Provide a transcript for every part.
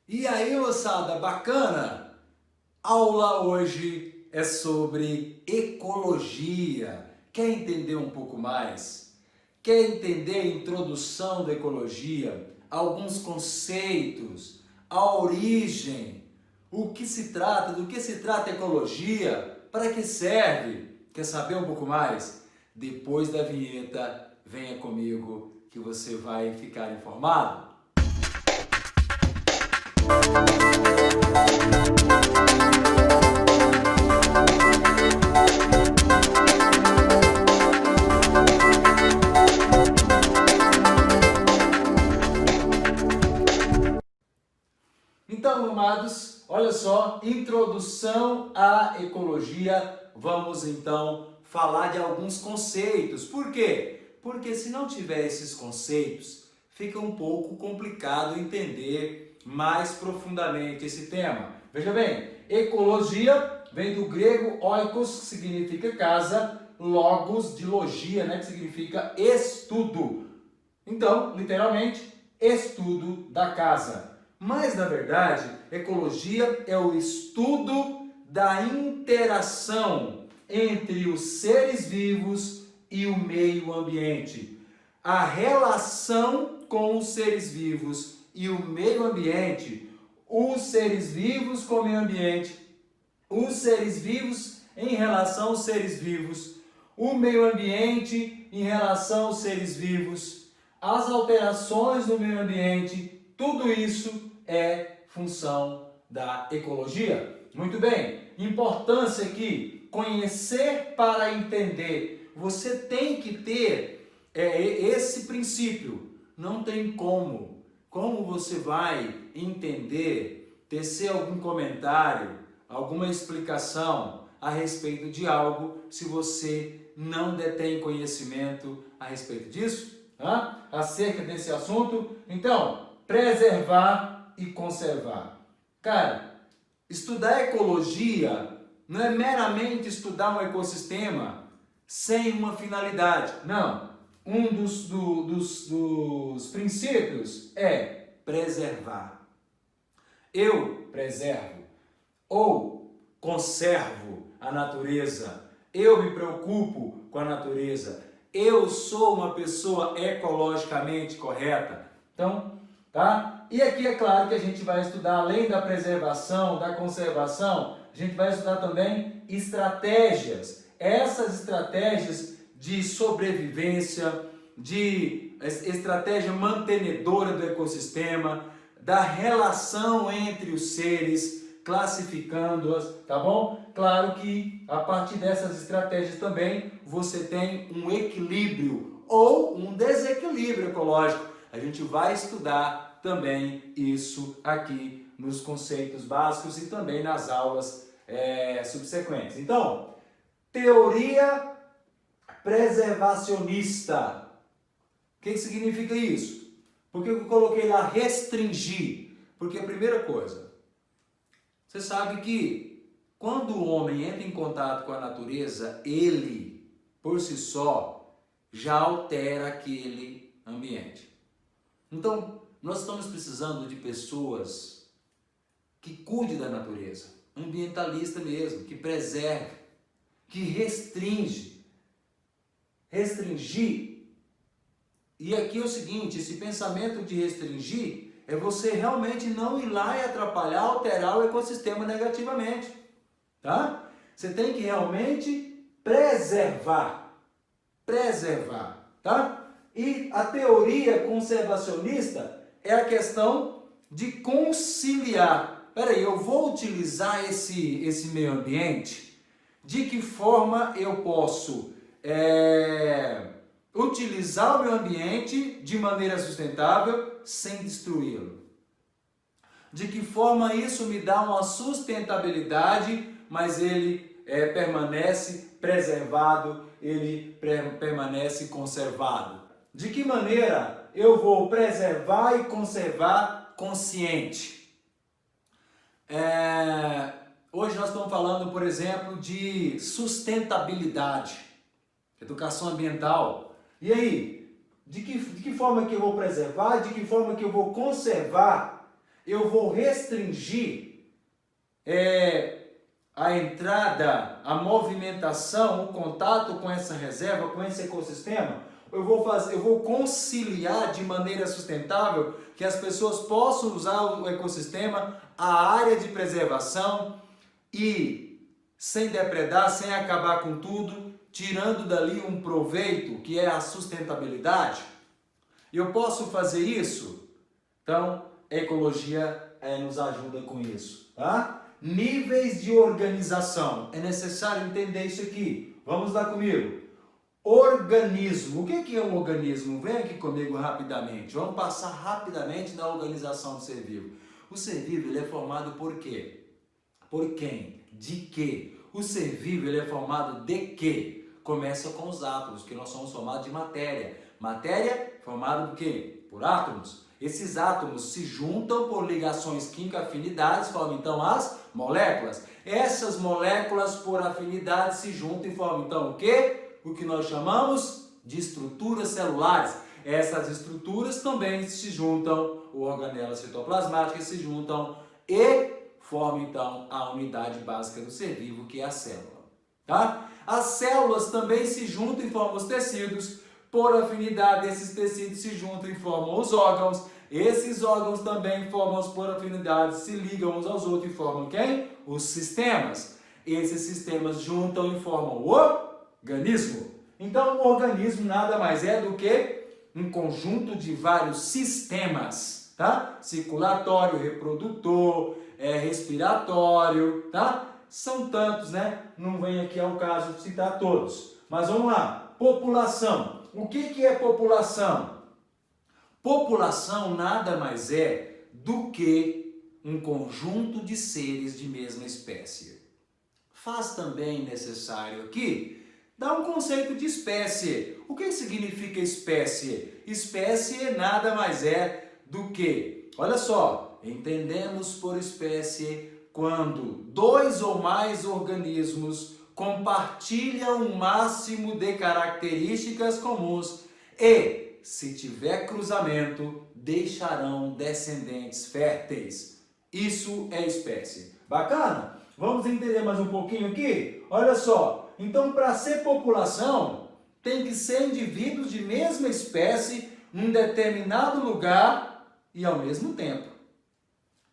E aí, moçada, bacana? Aula hoje é sobre ecologia. Quer entender um pouco mais? Quer entender a introdução da ecologia? Alguns conceitos, a origem, o que se trata, do que se trata a ecologia, para que serve? Quer saber um pouco mais? Depois da vinheta, venha comigo que você vai ficar informado. Então, amados, olha só, introdução à ecologia. Vamos então falar de alguns conceitos. Por quê? Porque se não tiver esses conceitos, fica um pouco complicado entender mais profundamente esse tema. Veja bem, ecologia vem do grego oikos, que significa casa, logos, de logia, né, que significa estudo. Então, literalmente, estudo da casa. Mas, na verdade, ecologia é o estudo da interação entre os seres vivos e o meio ambiente. A relação com os seres vivos e o meio ambiente, os seres vivos com o meio ambiente, os seres vivos em relação aos seres vivos, o meio ambiente em relação aos seres vivos, as alterações no meio ambiente, tudo isso é função da ecologia. Muito bem, importância aqui, conhecer para entender. Você tem que ter esse princípio. Não tem como. Como você vai entender, tecer algum comentário, alguma explicação a respeito de algo se você não detém conhecimento a respeito disso? Acerca desse assunto? Então, preservar e conservar. Cara, estudar ecologia não é meramente estudar um ecossistema sem uma finalidade. Não. Um dos princípios é preservar. Eu preservo ou conservo a natureza. Eu me preocupo com a natureza. Eu sou uma pessoa ecologicamente correta. Então, tá? E aqui é claro que a gente vai estudar, além da preservação, da conservação, a gente vai estudar também estratégias. Essas estratégias de sobrevivência, de estratégia mantenedora do ecossistema, da relação entre os seres, classificando-as, tá bom? Claro que a partir dessas estratégias também você tem um equilíbrio ou um desequilíbrio ecológico. A gente vai estudar também isso aqui nos conceitos básicos e também nas aulas subsequentes. Então, teoria preservacionista. O que significa isso? Por que eu coloquei lá restringir? Porque a primeira coisa, você sabe que quando o homem entra em contato com a natureza, ele, por si só, já altera aquele ambiente. Então, nós estamos precisando de pessoas que cuidem da natureza, ambientalista mesmo, que preserve, que restringe. Restringir. E aqui é o seguinte, esse pensamento de restringir é você realmente não ir lá e atrapalhar, alterar o ecossistema negativamente, tá? Você tem que realmente preservar, tá? E a teoria conservacionista é a questão de conciliar. Peraí, eu vou utilizar esse meio ambiente? De que forma eu posso utilizar o meio ambiente de maneira sustentável sem destruí-lo? De que forma isso me dá uma sustentabilidade, mas ele permanece preservado, ele permanece conservado? De que maneira eu vou preservar e conservar consciente? Hoje nós estamos falando, por exemplo, de sustentabilidade, educação ambiental. E aí, de que forma que eu vou preservar, de que forma que eu vou conservar eu vou restringir a entrada, a movimentação, o contato com essa reserva, com esse ecossistema, eu vou conciliar de maneira sustentável que as pessoas possam usar o ecossistema, a área de preservação e sem depredar, sem acabar com tudo, tirando dali um proveito que é a sustentabilidade. Eu posso fazer isso? Então, a ecologia nos ajuda com isso, tá? Níveis de organização. É necessário entender isso aqui. Vamos lá comigo. Organismo. O que é um organismo? Vem aqui comigo rapidamente. Vamos passar rapidamente na organização do ser vivo. O ser vivo ele é formado por quê? Por quem? De quê? O ser vivo ele é formado de quê? Começa com os átomos, que nós somos formados de matéria. Matéria formada por quê? Por átomos. Esses átomos se juntam por ligações químicas, afinidades, formam então as moléculas. Essas moléculas por afinidade se juntam e formam então o quê? O que nós chamamos de estruturas celulares. Essas estruturas também se juntam, organelas citoplasmáticas se juntam e formam então a unidade básica do ser vivo, que é a célula. Tá? As células também se juntam e formam os tecidos. Por afinidade, esses tecidos se juntam e formam os órgãos. Esses órgãos também formam por afinidade, se ligam uns aos outros e formam quem? Os sistemas. Esses sistemas juntam e formam o organismo. Então, o organismo nada mais é do que um conjunto de vários sistemas, tá? Circulatório, reprodutor, respiratório, tá? São tantos, né? Não vem aqui ao caso citar todos. Mas vamos lá. População. O que é população? População nada mais é do que um conjunto de seres de mesma espécie. Faz também necessário aqui dar um conceito de espécie. O que significa espécie? Espécie nada mais é do que, olha só, entendemos por espécie quando dois ou mais organismos compartilham um máximo de características comuns e, se tiver cruzamento, deixarão descendentes férteis. Isso é espécie. Bacana? Vamos entender mais um pouquinho aqui? Olha só, então para ser população, tem que ser indivíduos de mesma espécie, num determinado lugar e ao mesmo tempo.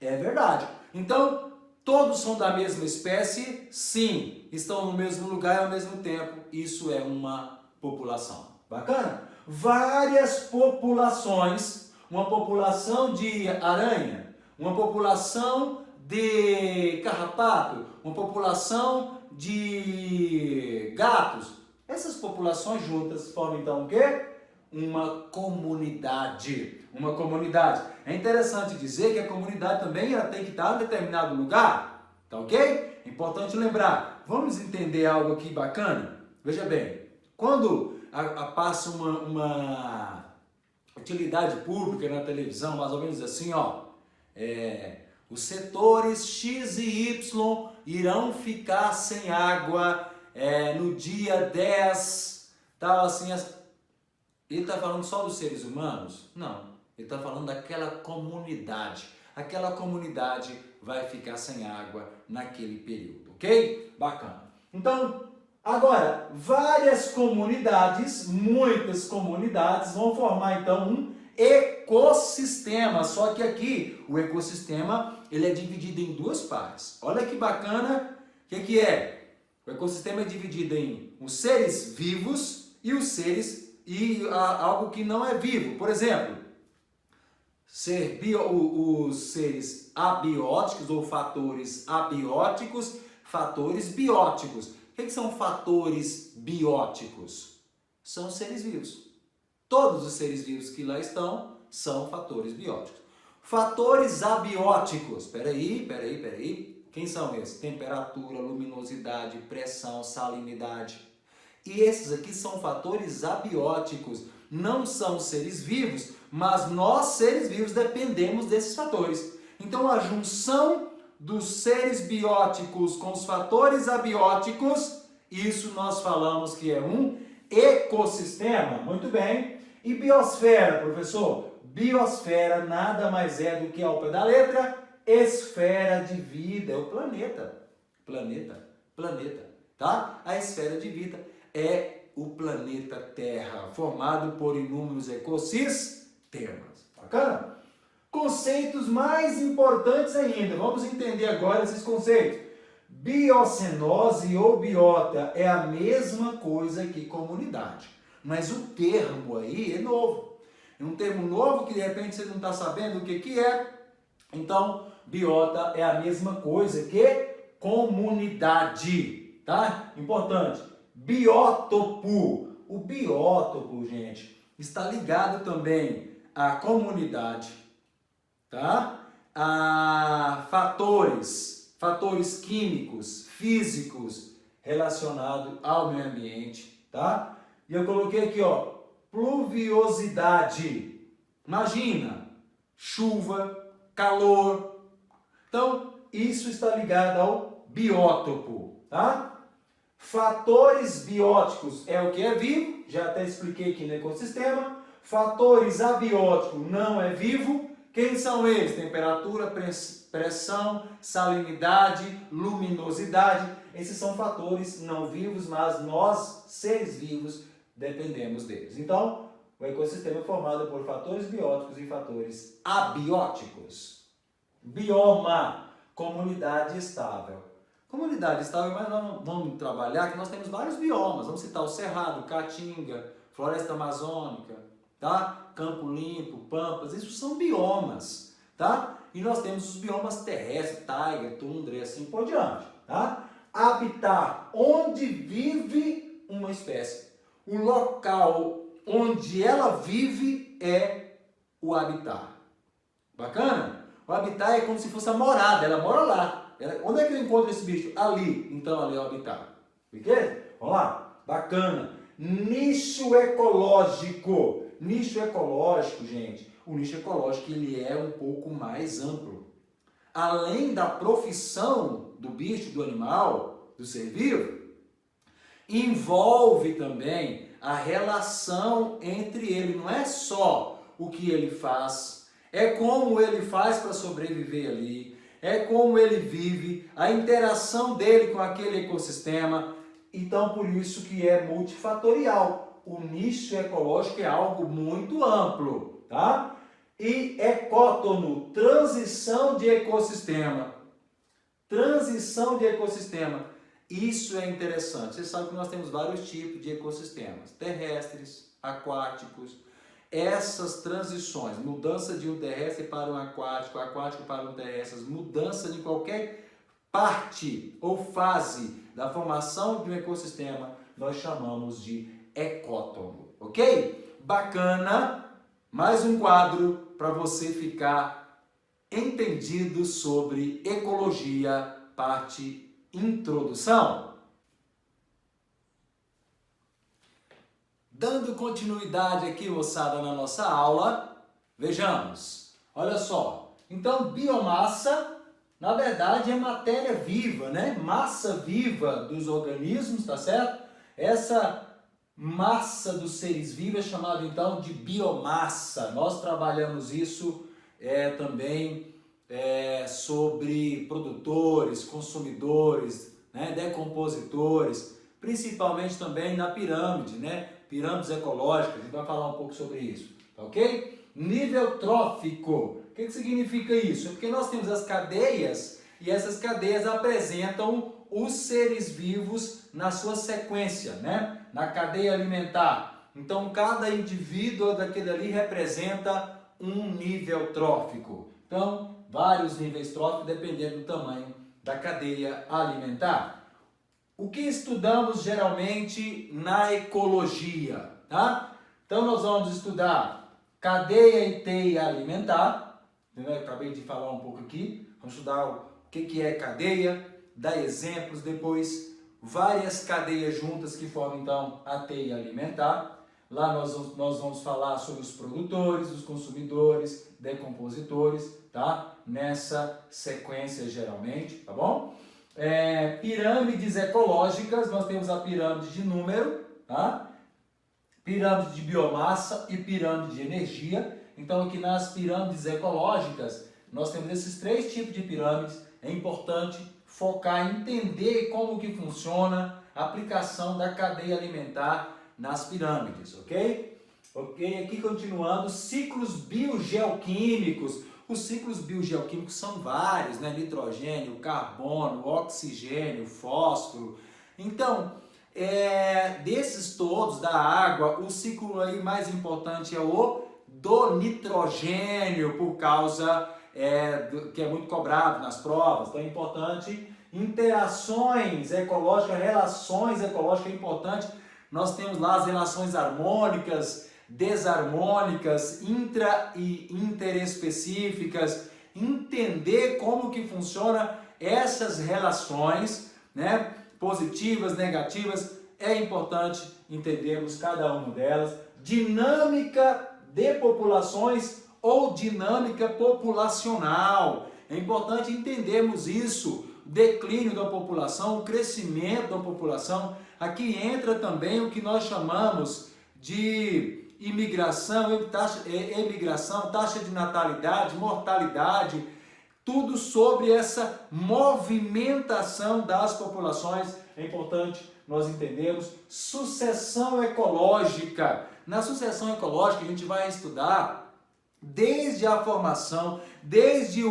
É verdade. Então, todos são da mesma espécie? Sim. Estão no mesmo lugar e ao mesmo tempo. Isso é uma população. Bacana? Várias populações. Uma população de aranha, uma população de carrapato, uma população de gatos. Essas populações juntas formam então o quê? Uma comunidade. Uma comunidade. É interessante dizer que a comunidade também ela tem que estar em determinado lugar. Tá ok? Importante lembrar. Vamos entender algo aqui bacana? Veja bem, quando passa uma utilidade pública na televisão, mais ou menos assim, ó, os setores X e Y irão ficar sem água no dia 10, tal assim. Ele está falando só dos seres humanos? Não, ele está falando daquela comunidade. Aquela comunidade vai ficar sem água naquele período, ok? Bacana. Então, agora, várias comunidades, muitas comunidades vão formar então um ecossistema. Só que aqui, o ecossistema, ele é dividido em duas partes. Olha que bacana. O que é? O ecossistema é dividido em os seres vivos e os seres algo que não é vivo. Por exemplo, os seres abióticos ou fatores abióticos, fatores bióticos. O que são fatores bióticos? São seres vivos. Todos os seres vivos que lá estão são fatores bióticos. Fatores abióticos. Peraí. Quem são esses? Temperatura, luminosidade, pressão, salinidade. E esses aqui são fatores abióticos. Não são seres vivos, mas nós, seres vivos, dependemos desses fatores. Então, a junção dos seres bióticos com os fatores abióticos, isso nós falamos que é um ecossistema. Muito bem. E biosfera, professor? Biosfera nada mais é do que, ao pé da letra, esfera de vida, é o planeta. Planeta, tá? A esfera de vida é o planeta Terra, formado por inúmeros ecossistemas. Bacana? Conceitos mais importantes ainda, vamos entender agora esses conceitos. Biocenose ou biota é a mesma coisa que comunidade, mas o termo aí é novo. É um termo novo que de repente você não está sabendo o que é. Então, biota é a mesma coisa que comunidade, tá? Importante. Biótopo. O biótopo, gente, está ligado também à comunidade, tá? A fatores químicos, físicos relacionados ao meio ambiente, tá? E eu coloquei aqui, ó, pluviosidade. Imagina, chuva, calor. Então, isso está ligado ao biótopo, tá? Fatores bióticos é o que é vivo, já até expliquei aqui no ecossistema. Fatores abióticos não é vivo. Quem são eles? Temperatura, pressão, salinidade, luminosidade. Esses são fatores não vivos, mas nós, seres vivos, dependemos deles. Então, o ecossistema é formado por fatores bióticos e fatores abióticos. Bioma, comunidade estável. Comunidade estável, mas nós vamos trabalhar que nós temos vários biomas. Vamos citar o Cerrado, Caatinga, Floresta Amazônica, tá? Campo Limpo, Pampas, isso são biomas, tá? E nós temos os biomas terrestres, taiga, tundra e assim por diante, tá? Habitat, onde vive uma espécie. O local onde ela vive é o habitat. Bacana? O habitat é como se fosse a morada, ela mora lá. Onde é que eu encontro esse bicho? Ali. Então ali é o habitat. Beleza? Vamos lá. Bacana. Nicho ecológico. Nicho ecológico, gente, o nicho ecológico ele é um pouco mais amplo. Além da profissão do bicho, do animal, do ser vivo, envolve também a relação entre ele. Não é só o que ele faz, é como ele faz para sobreviver ali, é como ele vive, a interação dele com aquele ecossistema. Então, por isso que é multifatorial. O nicho ecológico é algo muito amplo, tá? E ecótono, transição de ecossistema. Transição de ecossistema. Isso é interessante. Você sabe que nós temos vários tipos de ecossistemas. Terrestres, aquáticos. Essas transições, mudança de um terrestre para um aquático, aquático para um terrestre, mudança de qualquer parte ou fase da formação de um ecossistema, nós chamamos de ecótono, ok? Bacana, mais um quadro para você ficar entendido sobre ecologia, parte introdução. Dando continuidade aqui, moçada, na nossa aula, vejamos, olha só, então biomassa, na verdade é matéria viva, né? Massa viva dos organismos, tá certo? Essa massa dos seres vivos é chamada então de biomassa. Nós trabalhamos isso também sobre produtores, consumidores, né? Decompositores, principalmente também na pirâmide, né? Pirâmides ecológicas, a gente vai falar um pouco sobre isso, tá ok? Nível trófico, o que significa isso? É porque nós temos as cadeias e essas cadeias apresentam os seres vivos na sua sequência, né? Na cadeia alimentar. Então, cada indivíduo daquele ali representa um nível trófico. Então, vários níveis tróficos dependendo do tamanho da cadeia alimentar. O que estudamos geralmente na ecologia, tá? Então, nós vamos estudar cadeia e teia alimentar. Eu acabei de falar um pouco aqui. Vamos estudar o que é cadeia, dar exemplos, depois várias cadeias juntas que formam então a teia alimentar. Lá nós vamos falar sobre os produtores, os consumidores, decompositores, tá? Nessa sequência geralmente, tá bom? Pirâmides ecológicas, nós temos a pirâmide de número, tá? Pirâmide de biomassa e pirâmide de energia. Então aqui nas pirâmides ecológicas, nós temos esses 3 tipos de pirâmides. É importante focar em entender como que funciona a aplicação da cadeia alimentar nas pirâmides, ok? Ok, aqui continuando, ciclos biogeoquímicos. Os ciclos biogeoquímicos são vários, né? Nitrogênio, carbono, oxigênio, fósforo. Então, desses todos, da água, o ciclo aí mais importante é o do nitrogênio, por causa que é muito cobrado nas provas. Então é importante, interações ecológicas, relações ecológicas é importante. Nós temos lá as relações harmônicas, desarmônicas, intra e interespecíficas, entender como que funciona essas relações, né? Positivas, negativas, é importante entendermos cada uma delas. Dinâmica de populações ou dinâmica populacional, é importante entendermos isso, declínio da população, o crescimento da população. Aqui entra também o que nós chamamos de imigração, taxa de natalidade, mortalidade, tudo sobre essa movimentação das populações. É importante nós entendermos. Sucessão ecológica. Na sucessão ecológica a gente vai estudar desde a formação, desde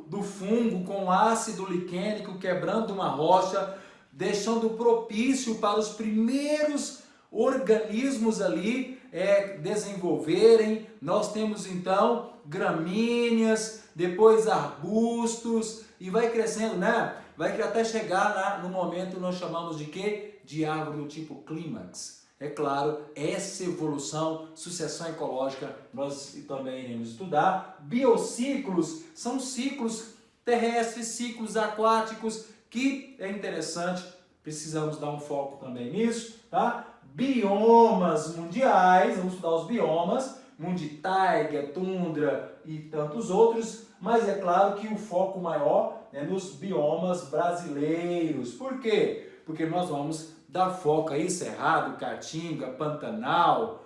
do fungo com ácido liquênico quebrando uma rocha, deixando propício para os primeiros organismos ali desenvolverem. Nós temos então gramíneas, depois arbustos e vai crescendo, né? Vai até chegar no momento que nós chamamos de quê? De árvore do tipo clímax. É claro, essa evolução, sucessão ecológica, nós também iremos estudar. Biociclos são ciclos terrestres, ciclos aquáticos, que é interessante, precisamos dar um foco também nisso, tá? Biomas mundiais, vamos estudar os biomas, mundo de taiga, tundra e tantos outros, mas é claro que o foco maior é nos biomas brasileiros. Por quê? Porque nós vamos dar foco aí, Cerrado, Caatinga, Pantanal,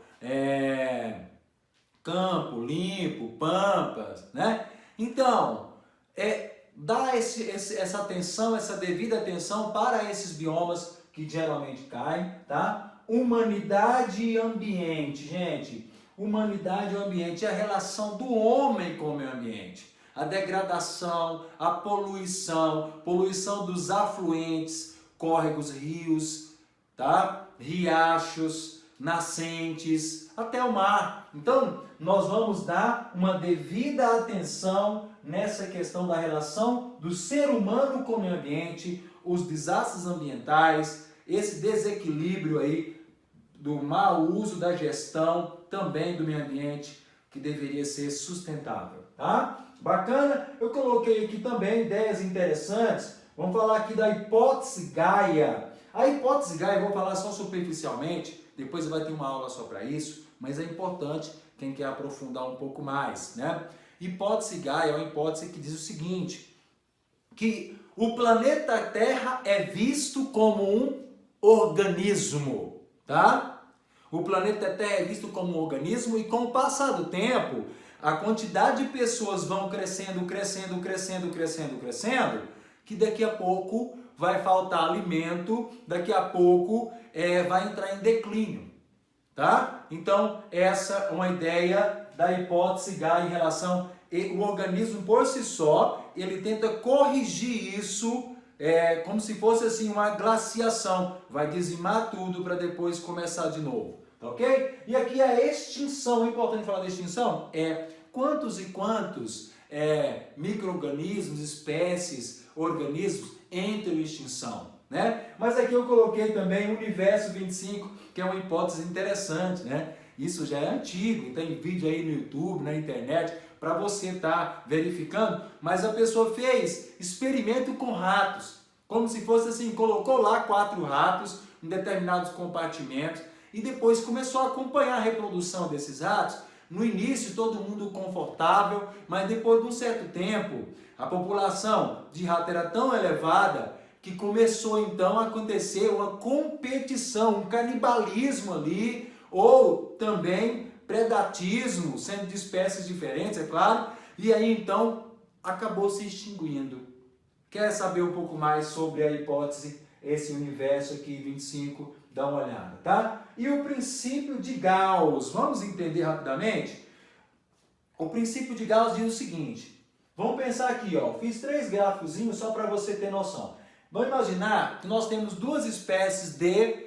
Campo Limpo, Pampas, né? Então, dá essa atenção, essa devida atenção para esses biomas que geralmente caem, tá? Humanidade e ambiente, gente. Humanidade e ambiente é a relação do homem com o meio ambiente. A degradação, a poluição dos afluentes, córregos, rios, tá? Riachos, nascentes, até o mar. Então, nós vamos dar uma devida atenção nessa questão da relação do ser humano com o meio ambiente, os desastres ambientais, esse desequilíbrio aí do mau uso da gestão também do meio ambiente, que deveria ser sustentável, tá? Bacana? Eu coloquei aqui também ideias interessantes. Vamos falar aqui da hipótese Gaia. A hipótese Gaia eu vou falar só superficialmente, depois vai ter uma aula só para isso, mas é importante quem quer aprofundar um pouco mais, né? Hipótese Gaia é uma hipótese que diz o seguinte, que o planeta Terra é visto como um organismo, tá? O planeta Terra é visto como um organismo e com o passar do tempo, a quantidade de pessoas vão crescendo, que daqui a pouco vai faltar alimento, daqui a pouco vai entrar em declínio, tá? Então, essa é uma ideia da hipótese Gaia em relação o organismo por si só, ele tenta corrigir isso, como se fosse assim uma glaciação, vai dizimar tudo para depois começar de novo, tá ok? E aqui a extinção, é importante falar da extinção, quantos e quantos micro-organismos, espécies, organismos entram em extinção, né? Mas aqui eu coloquei também o universo 25, que é uma hipótese interessante, né? Isso já é antigo, tem vídeo aí no YouTube, na internet, para você estar verificando, mas a pessoa fez experimento com ratos, como se fosse assim, colocou lá 4 ratos em determinados compartimentos e depois começou a acompanhar a reprodução desses ratos. No início todo mundo confortável, mas depois de um certo tempo, a população de rato era tão elevada que começou então a acontecer uma competição, um canibalismo ali, ou também predatismo, sendo de espécies diferentes, é claro, e aí então acabou se extinguindo. Quer saber um pouco mais sobre a hipótese, esse universo aqui 25? Dá uma olhada, tá? E o princípio de Gauss, vamos entender rapidamente? O princípio de Gauss diz o seguinte, vamos pensar aqui, ó, fiz 3 gráficozinhos só para você ter noção. Vamos imaginar que nós temos 2 espécies de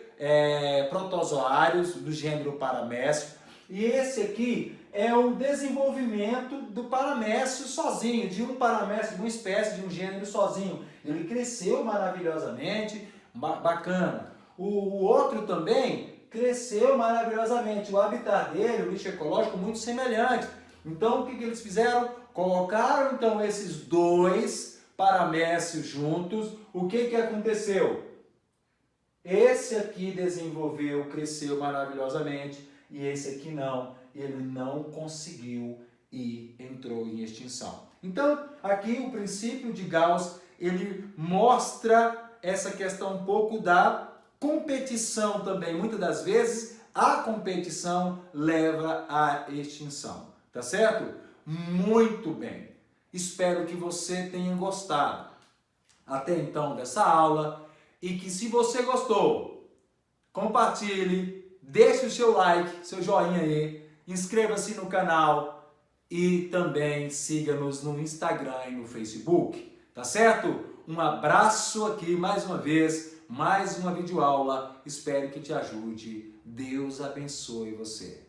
protozoários do gênero Paramécio, e esse aqui é o desenvolvimento do paramécio sozinho, de um paramécio, de uma espécie, de um gênero sozinho. Ele cresceu maravilhosamente, bacana. O outro também cresceu maravilhosamente, o habitat dele, o nicho ecológico, muito semelhante. Então, o que eles fizeram? Colocaram, então, esses 2 paramécios juntos. O que aconteceu? Esse aqui desenvolveu, cresceu maravilhosamente, e esse aqui não. Ele não conseguiu e entrou em extinção. Então, aqui o princípio de Gauss, ele mostra essa questão um pouco da competição também. Muitas das vezes, a competição leva à extinção. Tá certo? Muito bem. Espero que você tenha gostado até então dessa aula e que, se você gostou, compartilhe, deixe o seu like, seu joinha aí, inscreva-se no canal e também siga-nos no Instagram e no Facebook. Tá certo? Um abraço aqui mais uma vez, mais uma videoaula. Espero que te ajude. Deus abençoe você.